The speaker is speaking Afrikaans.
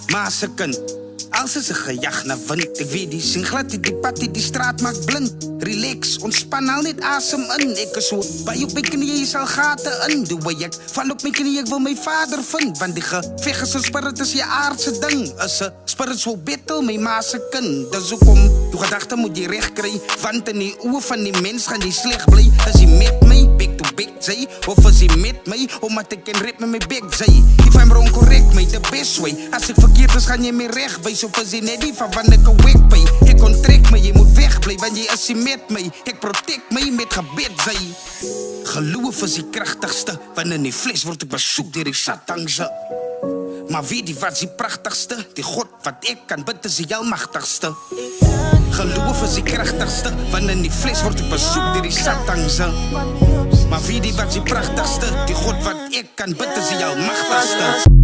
Maar se kind, als is 'n gejag na wind. Ek weet die sing glad die pad die straat maak blind. Relax, ontspan al net asem in. Ek is so by op my knie, jy sal gate in. Doe wat ek val op my knie, ek wil my vader vind. Want die geveg is 'n spirit, is 'n aardse ding. Is 'n spirit so battle, my ma se kind. Dis hoekom jou gedagte moet jy reg kry. Want in die oë van die mens gaan jy sleg bly. As jy met my back to back say, of as jy met my, omdat ek kan rap met my back say. If I'm wrong, correct my the best way. As ek verkeerd is, gaan jy my reg wys. Of as jy net die van wanneer ek 'n weg by. Ek onttrek my, jy moet wegbly, want jy is jy met my. Ek protect my met gebed sy. Geloof is die kragtigste, want in die vlees word ek besoek deur die satangse. Maar weet die wat is die pragtigste? Die God wat ek kan bid is die almagtigste. Geloof is die kragtigste, want in die vlees word ek besoek deur die satangse. Maar weet die wat is die pragtigste? Die God wat ek kan bid is die almagtigste.